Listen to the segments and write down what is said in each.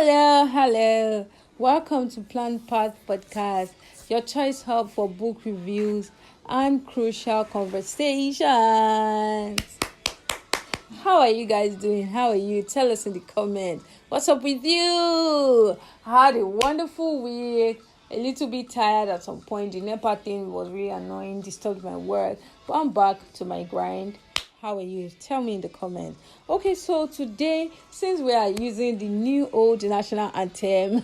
Hello. Welcome to PlannedPath podcast, your choice hub for book reviews and crucial conversations. How are you guys doing? How are you? Tell us in the comments. What's up with you? I had a wonderful week. A little bit tired at some point. The NEPA thing was really annoying, disturbed my work. But I'm back to my grind. How are you? Tell me in the comments. Okay, so today, since we are using the new old national anthem,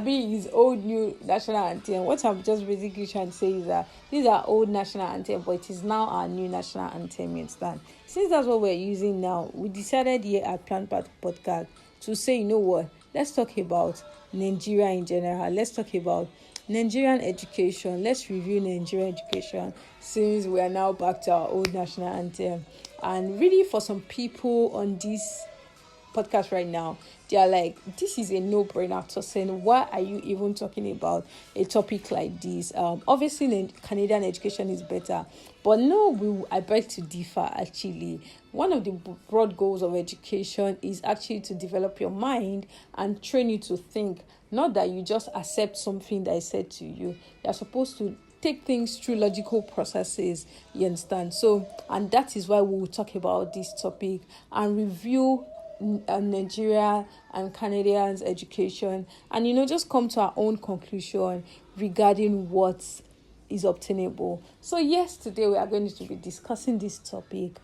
is old new national anthem. What I'm just basically trying to say is that these are old national anthem, but it is now our new national anthem. You understand? Since that's what we're using now, we decided here at PlannedPath podcast to say, you know what? Let's talk about Nigeria in general. Let's talk about Nigerian education. Let's review Nigerian education since we are now back to our old national anthem. And really, for some people on this podcast right now, they are like, this is a no-brainer, Tosin. Why are you even talking about a topic like this? Obviously, Canadian education is better. But no, I beg to differ, actually. One of the broad goals of education is actually to develop your mind and train you to think. Not that you just accept something that is said to you. You're supposed to take things through logical processes, you understand? So, and that is why we will talk about this topic and review Nigeria and Canadians' education, and just come to our own conclusion regarding what is obtainable. So yes, today we are going to be discussing this topic.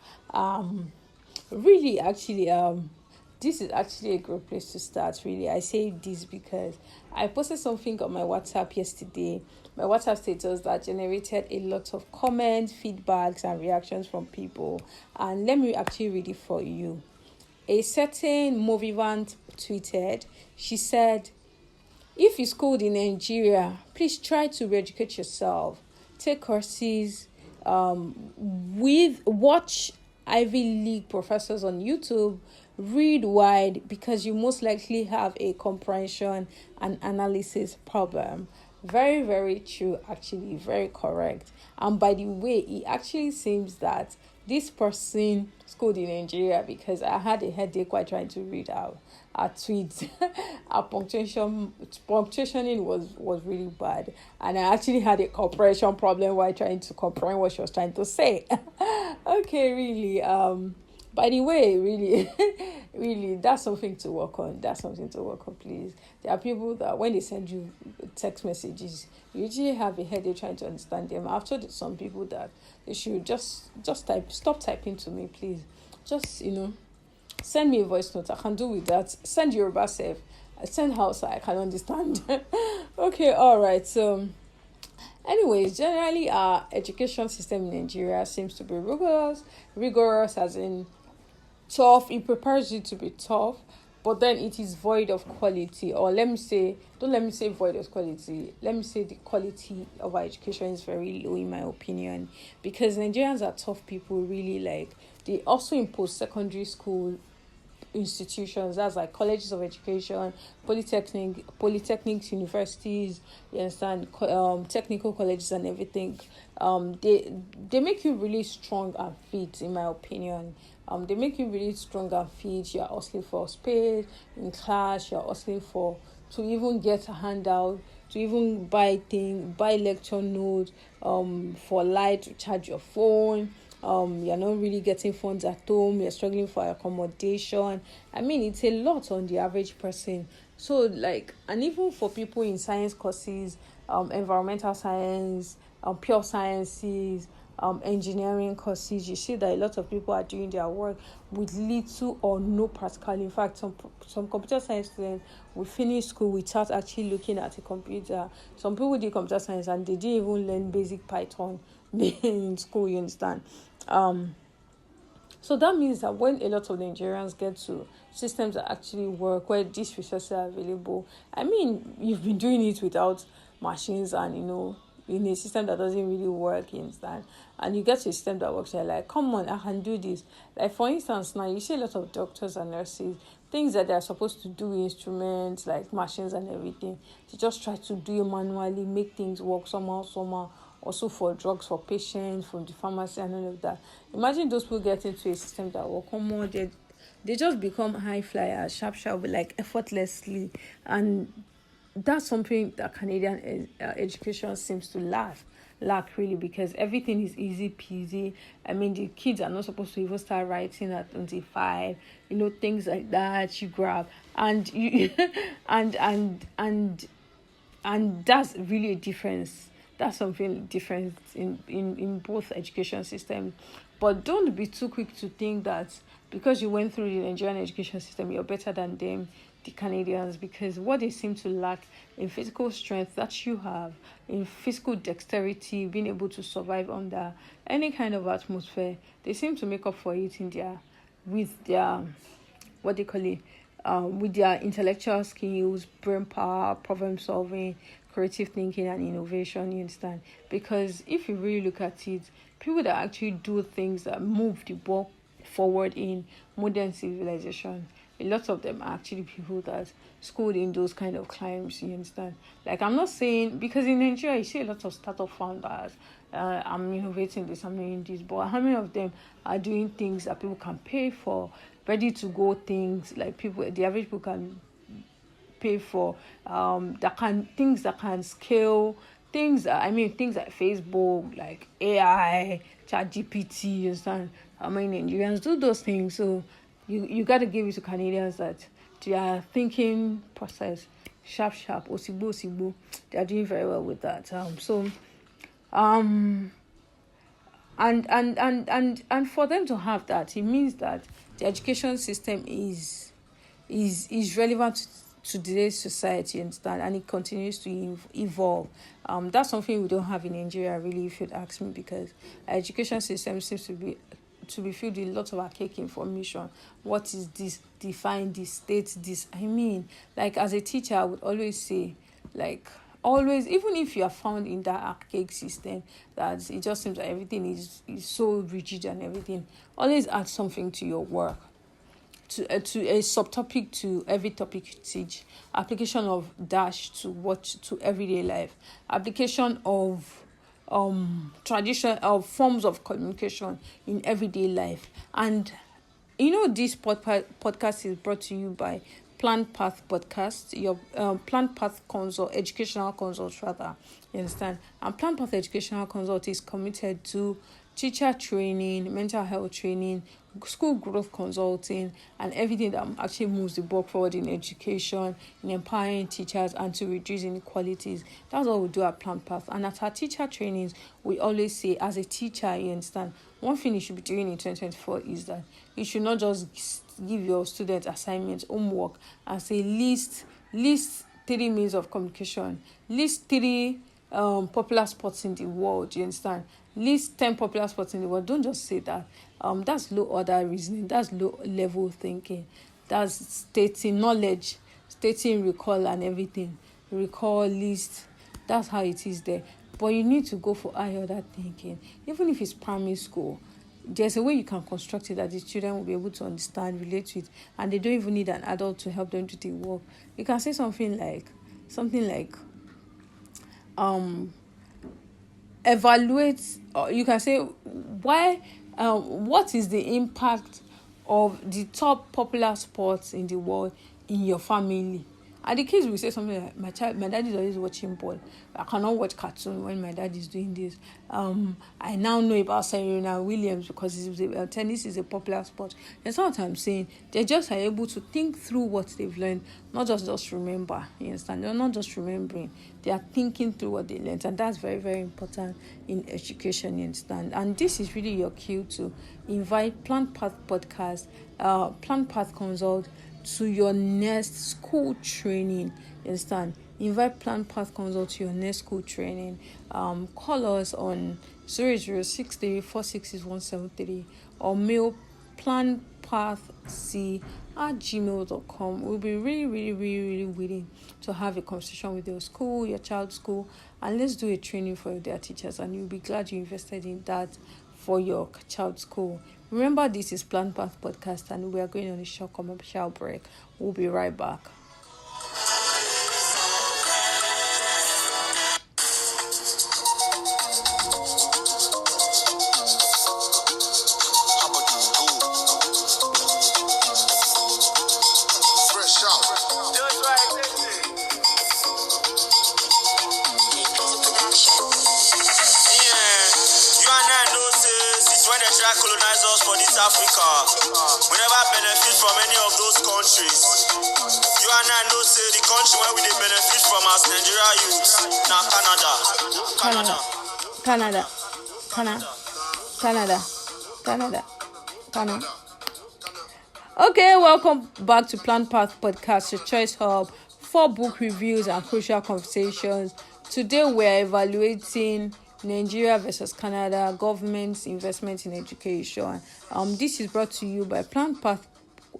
This is actually a great place to start, really. I say this because I posted something on my WhatsApp yesterday. My WhatsApp status that generated a lot of comments, feedbacks, and reactions from people. And let me actually read it for you. A certain movivant tweeted, she said, if you schooled in Nigeria, please try to re-educate yourself. Take courses, watch Ivy League professors on YouTube, read wide because you most likely have a comprehension and analysis problem. Very, very true, actually, very correct. And by the way, it actually seems that this person schooled in Nigeria because I had a headache while trying to read out our tweets. Our punctuationing was really bad, and I actually had a comprehension problem while trying to comprehend what she was trying to say. Okay, really. By the way, really, really, that's something to work on. Please. There are people that when they send you text messages, you usually have a headache trying to understand them. I've told some people that they should just stop typing to me, please. Just, send me a voice note. I can do with that. Send Yoruba self. Send Hausa. I can understand. Okay, all right. So, anyways, generally our education system in Nigeria seems to be rigorous as in tough. It prepares you to be tough, but then it is void of quality. Or don't let me say void of quality. Let me say the quality of our education is very low in my opinion, because Nigerians are tough people, really. They also impose secondary school institutions, that's like colleges of education, polytechnics, universities, you understand, technical colleges and everything. They make you really strong and fit, in my opinion. They make you really strong and fit. You're hustling for space in class. You're hustling to even get a handout, to even buy lecture notes, for light to charge your phone. You're not really getting funds at home. You're struggling for accommodation. It's a lot on the average person. So and even for people in science courses, environmental science, pure sciences, engineering courses, you see that a lot of people are doing their work with little or no practical. In fact, some computer science students will finish school without actually looking at a computer. Some people do computer science and they didn't even learn basic Python in school, you understand. So that means that when a lot of Nigerians get to systems that actually work, where these resources are available, you've been doing it without machines and, in a system that doesn't really work, you understand? And you get to a system that works, you're like, come on, I can do this. Like, for instance, now you see a lot of doctors and nurses, things that they're supposed to do with instruments, like machines and everything, to just try to do it manually, make things work somehow. Also for drugs for patients, from the pharmacy and all of that. Imagine those people get into a system that will come on, they just become high flyers, sharp, like effortlessly. And that's something that Canadian education seems to lack really, because everything is easy peasy. I mean, the kids are not supposed to even start writing at 25, things like that. You grab and you and that's really a difference. That's something different in both education systems. But don't be too quick to think that because you went through the Nigerian education system, you're better than them, the Canadians, because what they seem to lack in physical strength that you have, in physical dexterity, being able to survive under any kind of atmosphere, they seem to make up for it with their, what they call it, with their intellectual skills, brain power, problem solving, creative thinking, and innovation. You understand? Because if you really look at it, people that actually do things that move the ball forward in modern civilization, a lot of them are actually people that schooled in those kind of climes. You understand? Like, I'm not saying, because in Nigeria you see a lot of startup founders, I'm innovating this, I'm doing this, but how many of them are doing things that people can pay for, ready to go things, like the average people can pay for, things that can scale, things like Facebook, like AI, ChatGPT, you understand? I mean, Nigerians do those things, so you got to give it to Canadians that their thinking process, sharp, osigbo, they are doing very well with that. And for them to have that, it means that the education system is relevant to today's society, understand, and it continues to evolve. That's something we don't have in Nigeria, really, if you'd ask me, because our education system seems to be filled with lots of archaic information. What is this? Define this, state this. I mean, like, as a teacher, I would always say, like, always, even if you are found in that archaic system, that it just seems that everything is so rigid and everything, always add something to your work, to a subtopic to every topic you teach. Application of dash to everyday life. Application of tradition of forms of communication in everyday life. And this podcast is brought to you by PlannedPath podcast, your PlannedPath consult, educational consult rather. You understand? And PlannedPath educational consult is committed to teacher training, mental health training, school growth consulting, and everything that actually moves the ball forward in education, in empowering teachers, and to reduce inequalities. That's what we do at PlannedPath. And at our teacher trainings, we always say, as a teacher, you understand, one thing you should be doing in 2024 is that you should not just give your students assignments, homework, and say list 3 means of communication, list 3 popular sports in the world. You understand? List 10 popular sports in the world. Don't just say that. That's low order reasoning. That's low level thinking. That's stating knowledge, stating recall and everything. Recall, list. That's how it is there. But you need to go for high order thinking. Even if it's primary school, there's a way you can construct it that the children will be able to understand, relate to it, and they don't even need an adult to help them do the work. You can say something like evaluate, or you can say what is the impact of the top popular sports in the world in your family. And the kids will say something like, my dad is always watching ball. I cannot watch cartoon when my dad is doing this. I now know about Serena Williams because tennis is a popular sport. That's what I'm saying. They just are able to think through what they've learned, not just remember. You understand? They're not just remembering. They are thinking through what they learned. And that's very, very important in education, you understand? And this is really your cue to invite PlannedPath podcast, PlannedPath consult, to your next school training. You understand? Invite PlannedPath consult to your next school training. Call us on 08063466173 or mail plannedpathc@gmail.com. We'll be really, really, really, really willing to have a conversation with your school, your child's school, and let's do a training for their teachers, and you'll be glad you invested in that for your child's school. Remember, this is PlannedPath podcast, and we are going on a short commercial break. We'll be right back. they try colonize us for this Africa, we never benefit from any of those countries. You and I know say the country where we dey benefit from as Nigeria youths na Canada. Okay, welcome back to PlannedPath podcast, your choice hub for book reviews and crucial conversations. Today we're evaluating Nigeria versus Canada, government's investment in education. This is brought to you by PlannedPath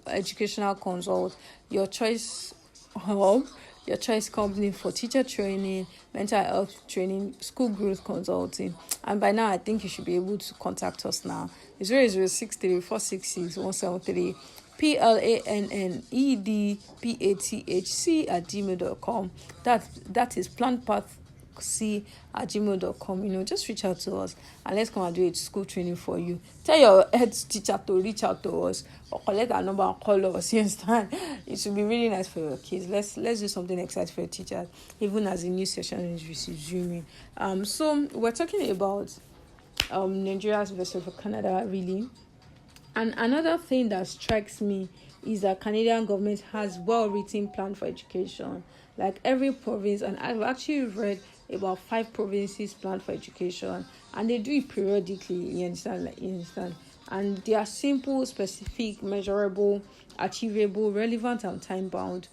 Educational Consult, your choice hub, your choice company for teacher training, mental health training, school growth consulting. And by now, I think you should be able to contact us now. It's 0063466173 PLANNEDPATHC@gmail.com. That is PlannedPathC@gmail.com. Just reach out to us and let's come and do a school training for you. Tell your head teacher to reach out to us or collect our number and call us. You understand? It should be really nice for your kids. Let's do something exciting for your teachers, even as the new session is resuming. So we're talking about Nigeria versus Canada, really. And another thing that strikes me is that Canadian government has well-written plan for education. Like every province, and I've actually read about 5 provinces plan for education, and they do it periodically. You understand? And they are simple, specific, measurable, achievable, relevant, and time-bound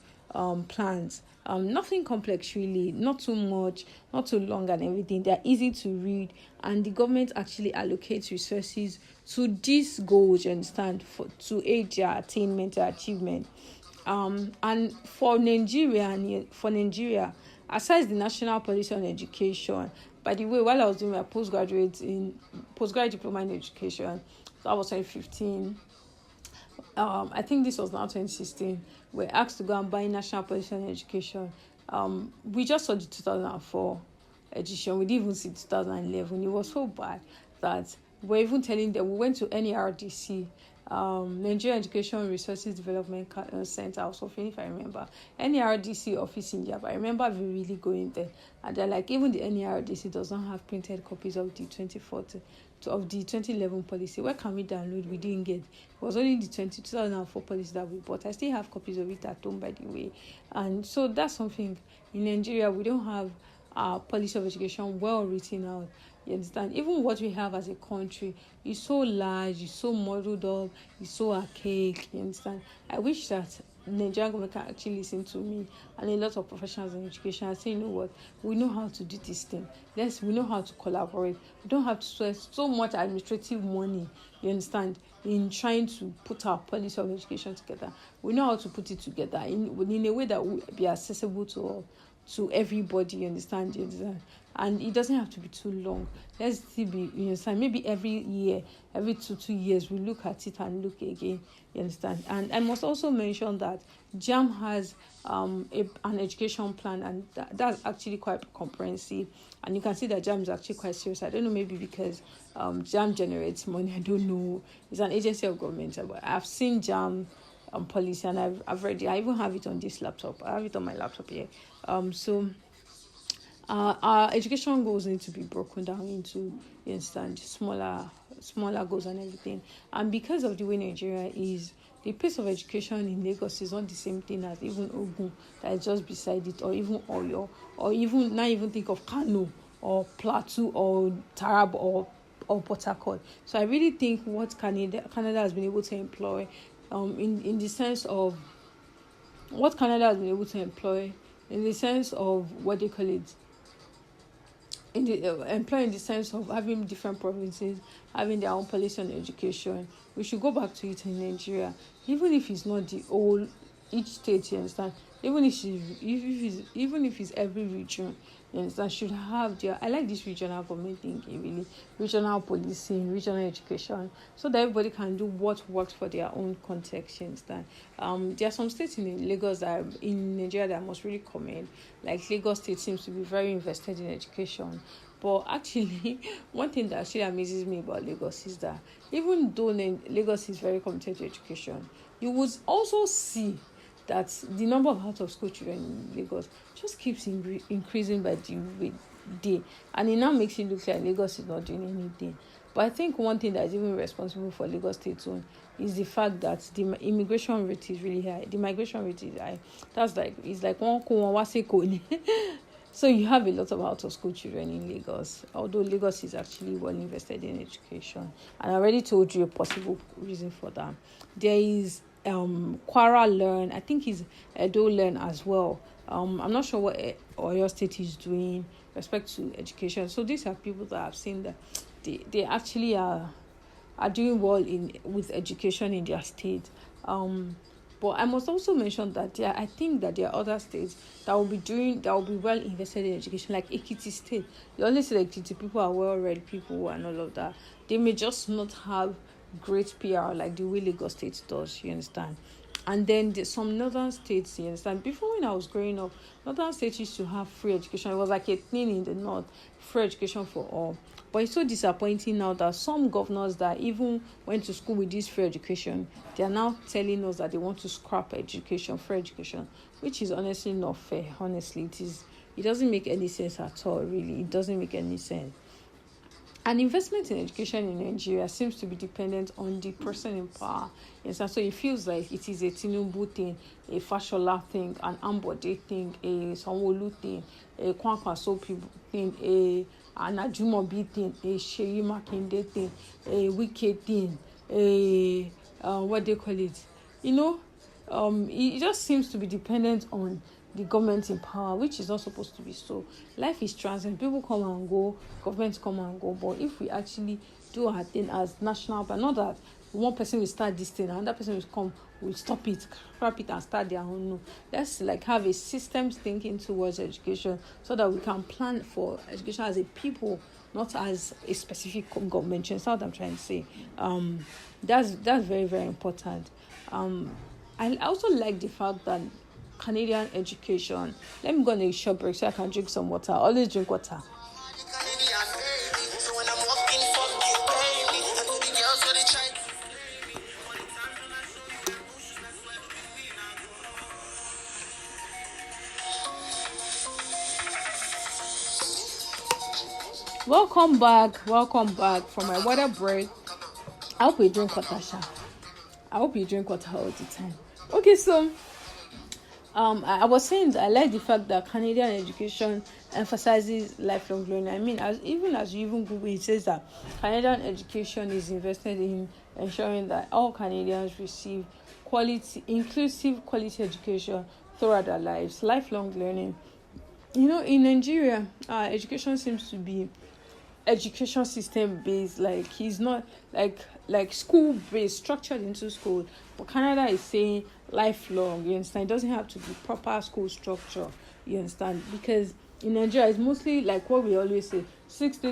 plans. Nothing complex really, not too much, not too long and everything. They're easy to read, and the government actually allocates resources to these goals, you understand, to aid their attainment, their achievement. And for Nigeria, aside the national policy on education, by the way, while I was doing my postgraduate diploma in education, so that was 2015. I think this was now 2016. We're asked to go and buy national policy on education. We just saw the 2004 edition. We didn't even see 2011. It was so bad that we're even telling them. We went to NERDC, Nigerian Education Resources Development Center, or something, if I remember. NERDC office in India, but I remember really going there. And they're like, even the NERDC does not have printed copies of the 2011 policy. Where can we download? We didn't get. It was only the 2004 policy that we bought. I still have copies of it at home, by the way. And so that's something. In Nigeria, we don't have our policy of education well written out. You understand? Even what we have as a country is so large, it's so muddled up, it's so archaic. You understand? I wish that Nigerian government can actually listen to me and a lot of professionals in education and say, you know what, we know how to do this thing. We know how to collaborate. We don't have to spend so much administrative money, you understand, in trying to put our policy of education together. We know how to put it together in a way that will be accessible to everybody, you understand? And it doesn't have to be too long. Let's see, you understand? Maybe every year, every 2 years, we look at it and look again, you understand? And I must also mention that JAM has an education plan, and that's actually quite comprehensive. And you can see that JAM is actually quite serious. I don't know, maybe because JAM generates money. I don't know. It's an agency of government. But I've seen JAM policy, and I've read it. I even have it on this laptop. I have it on my laptop here. So our education goals need to be broken down into, you understand, smaller goals and everything. And because of the way Nigeria is, the pace of education in Lagos is not the same thing as even Ogun that is just beside it, or even Oyo, or even not even think of Kano or Plateau or Tarab or Port Harcourt. So I really think what Canada has been able to employ, in the sense of what Canada has been able to employ, in the sense of what they call it, in the sense of having different provinces having their own policy on education. We should go back to it in Nigeria, even if it's not each state, you understand, even if it's every region, you understand, should have I like this regional government thinking, really, regional policing, regional education, so that everybody can do what works for their own context, you understand. There are some states in Lagos in Nigeria that I must really commend. Like Lagos State seems to be very invested in education. But actually, one thing that actually amazes me about Lagos is that even though Lagos is very committed to education, you would also see that the number of out-of-school children in Lagos just keeps increasing by day, and it now makes it look like Lagos is not doing anything. But I think one thing that is even responsible for Lagos State's own is the fact that the immigration rate is really high. The migration rate is high. It's like one ko. So you have a lot of out-of-school children in Lagos, although Lagos is actually well invested in education. And I already told you a possible reason for that. There is Kwara Learn, I think is Edo Learn as well. I'm not sure what Oyo State is doing with respect to education. So these are people that I've seen that they actually are doing well with education in their state. But I must also mention that I think that there are other states that will be well invested in education, like Ekiti State. You only see like Ekiti people are well-read people and all of that. They may just not have great PR like the way Lagos State does, you understand? And then some northern states, you understand? Before, when I was growing up, northern states used to have free education. It was like a thing in the north, free education for all. But it's so disappointing now that some governors that even went to school with this free education, they are now telling us that they want to scrap education, free education, which is honestly not fair. Honestly, it doesn't make any sense at all, really. It doesn't make any sense. And investment in education in Nigeria seems to be dependent on the person in power. So it feels like it is a Tinubu thing, a Fashola thing, an Ambode thing, a Sanwo-Olu thing, a Kwankwaso people thing, an Ajumobi thing, a Seyi Makinde thing, a Wike thing, what they call it. It just seems to be dependent on the government in power, which is not supposed to be so. Life is transient. People come and go, governments come and go. But if we actually do our thing as national, but not that one person will start this thing, another person will come, will stop it, scrap it, and start their own. No. Let's have a systems thinking towards education so that we can plan for education as a people, not as a specific government. That's what I'm trying to say. That's very, very important. I also like the fact that Canadian education. Let me go on a short break so I can drink some water. Always drink water. Welcome back from my water break. I hope you drink water, Sha. I hope you drink water all the time. Okay, so I was saying that I like the fact that Canadian education emphasizes lifelong learning. I mean, as you Google, it says that Canadian education is invested in ensuring that all Canadians receive inclusive quality education throughout their lives. Lifelong learning. In Nigeria, our education seems to be education system based, like he's not like school based, structured into school. But Canada is saying lifelong, you understand? It doesn't have to be proper school structure, you understand? Because in Nigeria, it's mostly like what we always say, 6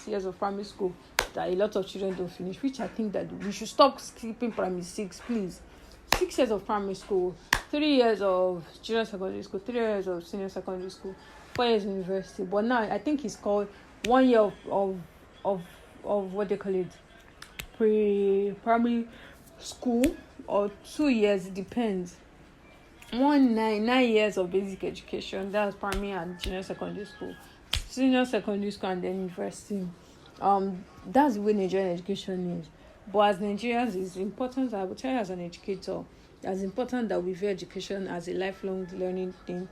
years of primary school that a lot of children don't finish, which I think that we should stop skipping primary 6, please. 6 years of primary school, 3 years of junior secondary school, 3 years of senior secondary school, 4 years university. But now I think it's called 1 year of what they call it, pre-primary school, or 2 years, it depends. 9 years of basic education, that's primary and junior secondary school, senior secondary school, and then university. That's the way Nigerian education is. But as Nigerians, it's important, I will tell you as an educator, it's important that we view education as a lifelong learning thing,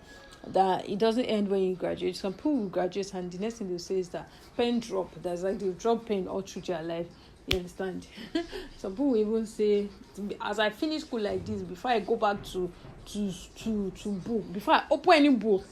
that it doesn't end when you graduate. Some people will graduate and the next thing they'll say is that pen drop. That's like they've dropped pen all through their life. You understand? Some people will even say, as I finish school like this, before I go back to book, before I open any book,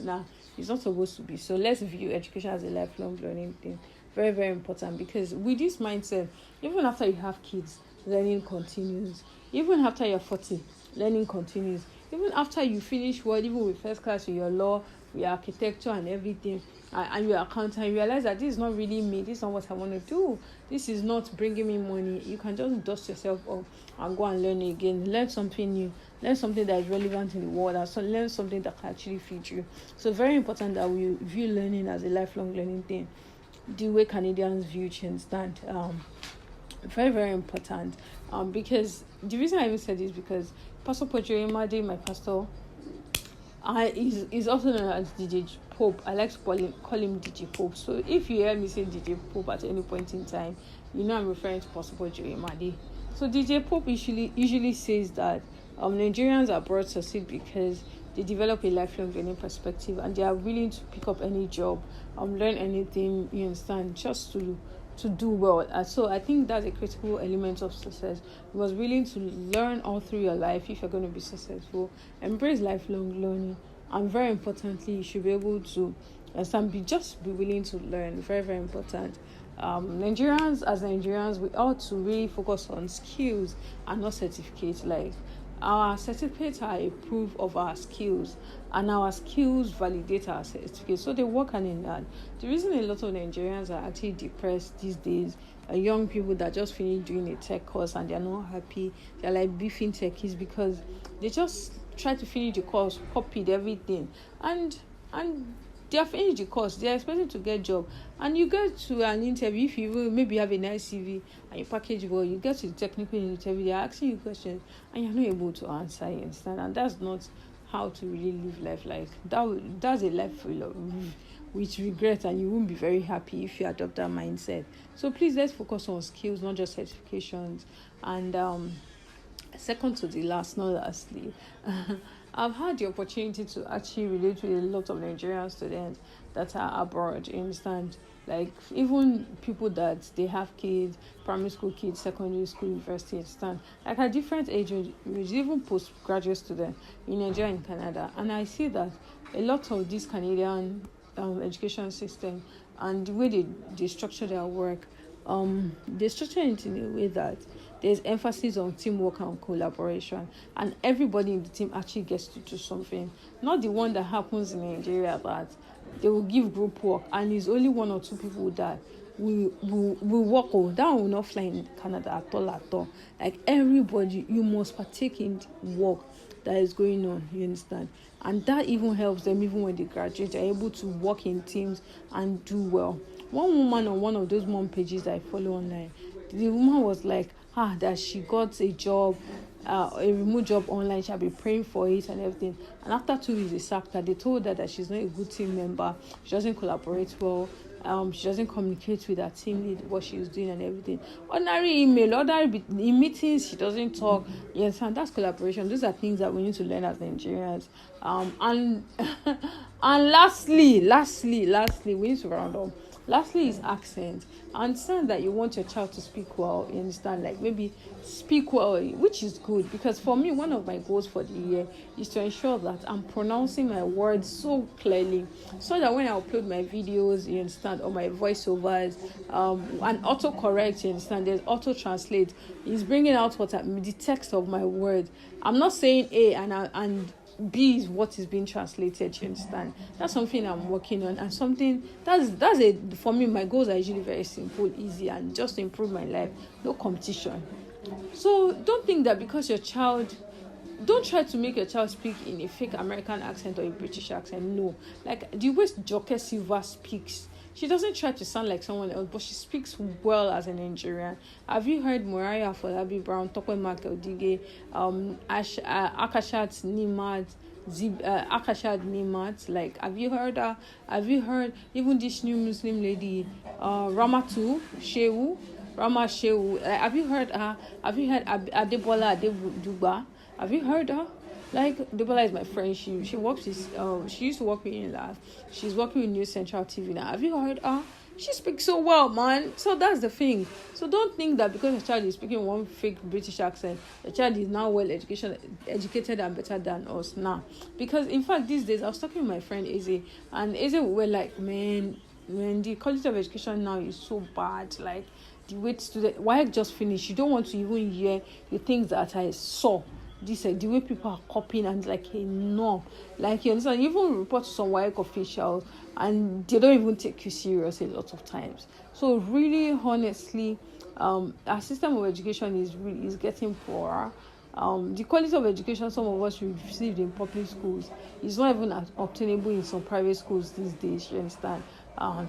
it's not supposed to be. So let's view education as a lifelong learning thing. Very, very important, because with this mindset, even after you have kids, learning continues. Even after you're 40, learning continues. Even after you finish even with first class with your law, with your architecture and everything, and your accountant, you realize that this is not really me, this is not what I want to do, this is not bringing me money, you can just dust yourself up and go and learn again, learn something new, learn something that is relevant in the world, and so learn something that can actually feed you. So very important that we view learning as a lifelong learning thing, the way Canadians view change stand. Very, very important. Because the reason I even said this, because Pastor Pojo Imade, my pastor, He's also known as DJ Pope. I like to call him DJ Pope. So if you hear me say DJ Pope at any point in time, you know I'm referring to Possible Joey Madi. So DJ Pope usually says that Nigerians abroad succeed because they develop a lifelong learning perspective and they are willing to pick up any job, learn anything, you understand, just to do well. So I think that's a critical element of success. You must be willing to learn all through your life if you're going to be successful. Embrace lifelong learning, and very importantly, you should be able to be willing to learn. Very, very important. Nigerians, we ought to really focus on skills and not certificates. Like, our certificates are a proof of our skills, and our skills validate our certificates. So they work hand in hand. The reason a lot of Nigerians are actually depressed these days are young people that just finished doing a tech course and they're not happy. They're like beefing techies because they just try to finish the course, copied everything, and they have finished the course. They are expecting to get a job, and you get to an interview. If you maybe have a nice CV and you package well, you get to the technical interview. They are asking you questions, and you're not able to answer. You understand? And that's not how to really live life. Like that's a life full of with regret, and you won't be very happy if you adopt that mindset. So please, let's focus on skills, not just certifications. And second to the last, not lastly. I've had the opportunity to actually relate with a lot of Nigerian students that are abroad, you understand? Like, even people that they have kids, primary school kids, secondary school, university, understand? Like, at different ages, even postgraduate students in Nigeria and Canada. And I see that a lot of this Canadian education system and the way they structure their work, they structure it in a way that there's emphasis on teamwork and collaboration, and everybody in the team actually gets to do something. Not the one that happens in Nigeria that they will give group work and it's only one or two people that will work. That will not fly in Canada at all. Like, everybody, you must partake in work that is going on, you understand? And that even helps them, even when they graduate, they're able to work in teams and do well. One woman on one of those mom pages that I follow online, the woman was like, that she got a job, a remote job online. She'll be praying for it and everything. And after 2 weeks, they sacked her. They told her that she's not a good team member. She doesn't collaborate well. She doesn't communicate with her team lead what she's doing and everything. Ordinary email, in meetings, she doesn't talk. Yes, and that's collaboration. Those are things that we need to learn as Nigerians. And lastly, we need to round up. Lastly is accent. I understand that you want your child to speak well. You understand, like, maybe speak well, which is good, because for me, one of my goals for the year is to ensure that I'm pronouncing my words so clearly, so that when I upload my videos, you understand, or my voiceovers, and autocorrect, you understand, there's auto translate, is bringing out the text of my words. I'm not saying A and B is what is being translated, you understand? That's something I'm working on, and something for me, my goals are usually very simple, easy, and just to improve my life. No competition. So don't think that because don't try to make your child speak in a fake American accent or a British accent. No. Like, the way Joke Silva speaks, she doesn't try to sound like someone else, but she speaks well as a Nigerian. Have you heard Mariah Folabi Brown, Tokwe Makeldige, Akashat Nimat? Like, have you heard her? Have you heard even this new Muslim lady, Rama Shehu? Like, have you heard her? Have you heard Adebola Adebuduba? Have you heard her? Like, Debola is my friend. She works with she used to work with me last. She's working with News Central TV now. Have you heard her? She speaks so well, man. So that's the thing. So don't think that because a child is speaking one fake British accent, the child is now well educated and better than us now. Because in fact, these days I was talking with my friend Eze, and Eze were like, man, the quality of education now is so bad. Like, the way student, why just finish? You don't want to even hear the things that I saw. This the way people are copying, and like, hey, no, like, you understand, you even report to some WAEC officials and they don't even take you serious a lot of times. So really, honestly, our system of education is getting poorer. The quality of education some of us received in public schools is not even as obtainable in some private schools these days, you understand?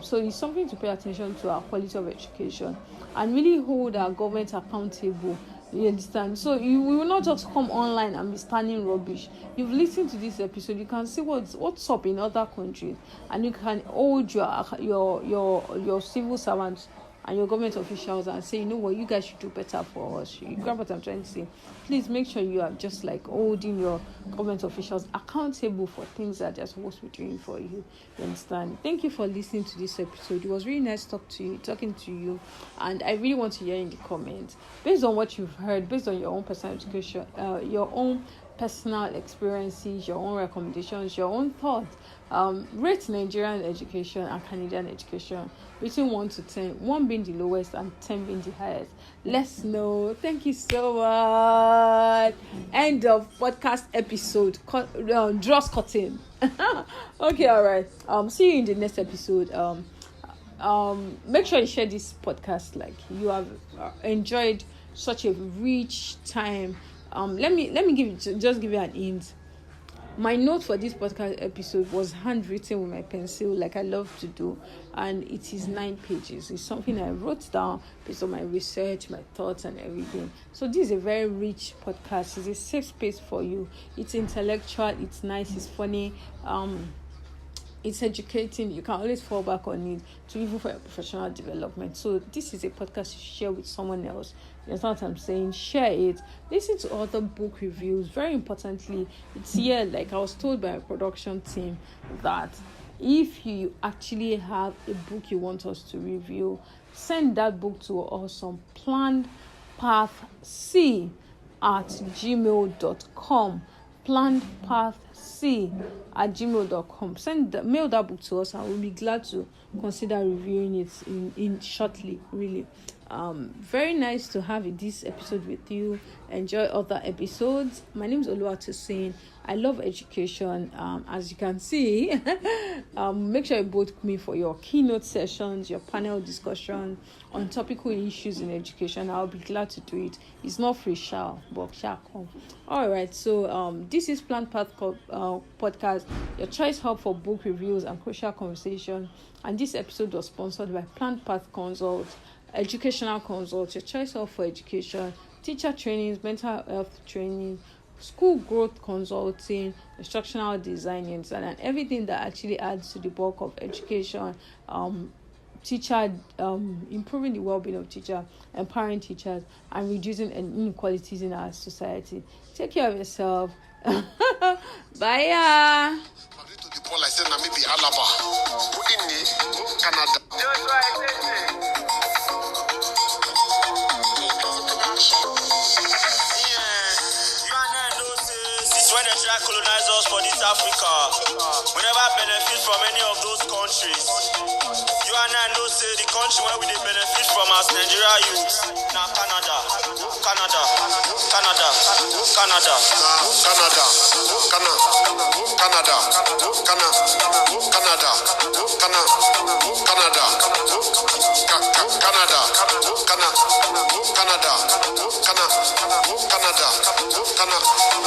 So it's something to pay attention to, our quality of education, and really hold our government accountable You understand? So you will not just come online and be standing rubbish. You've listened to this episode. You can see what's up in other countries, and you can hold your civil servants and your government officials and say, you know what, you guys should do better for us. You grab what I'm trying to say. Please make sure you are just like holding your government officials accountable for things that they're supposed to be doing for you. You understand? Thank you for listening to this episode. It was really nice talking to you, and I really want to hear in the comments, based on what you've heard, based on your own personal education, your own personal experiences, your own recommendations, your own thoughts. Rate Nigerian education and Canadian education between 1 to 10, 1 being the lowest and 10 being the highest. Let's know. Thank you so much. End of podcast episode. Draws cutting. Okay, all right. See you in the next episode. Make sure you share this podcast. Like, you have enjoyed such a rich time. Let me give you an hint. My note for this podcast episode was handwritten with my pencil, like I love to do, and it is 9 pages. It's something I wrote down based on my research, my thoughts, and everything. So this is a very rich podcast. It's a safe space for you. It's intellectual. It's nice. It's funny. It's educating. You can always fall back on it to even for your professional development. So this is a podcast you share with someone else. That's what I'm saying. Share it. Listen to other book reviews. Very importantly, it's here, like I was told by a production team, that if you actually have a book you want us to review, send that book to us on PlannedPathC@gmail.com. PlannedPathC@gmail.com. Mail that book to us, and we'll be glad to consider reviewing it in shortly. Really, very nice to have this episode with you. Enjoy other episodes. My name is Oluwatosin. I love education. As you can see, make sure you book me for your keynote sessions, your panel discussion on topical issues in education. I'll be glad to do it. It's not free, but shall come. All right. So this is PlannedPath podcast, your choice hub for book reviews and crucial conversation. And this episode was sponsored by PlannedPath Consult, Educational Consult, your choice hub for education, teacher trainings, mental health training, school growth consulting, instructional designing, and everything that actually adds to the bulk of education, teacher, improving the well-being of teachers, empowering teachers, and reducing inequalities in our society. Take care of yourself. Bye. When they try to colonize us for this Africa, we never benefit from any of those countries. You and I know say the country where we dey benefit from as Nigeria youth. Now Canada, Canada, Canada, Canada, Canada, Canada, Canada, Canada, Canada, Canada, Canada, Canada, Canada, Canada, Canada.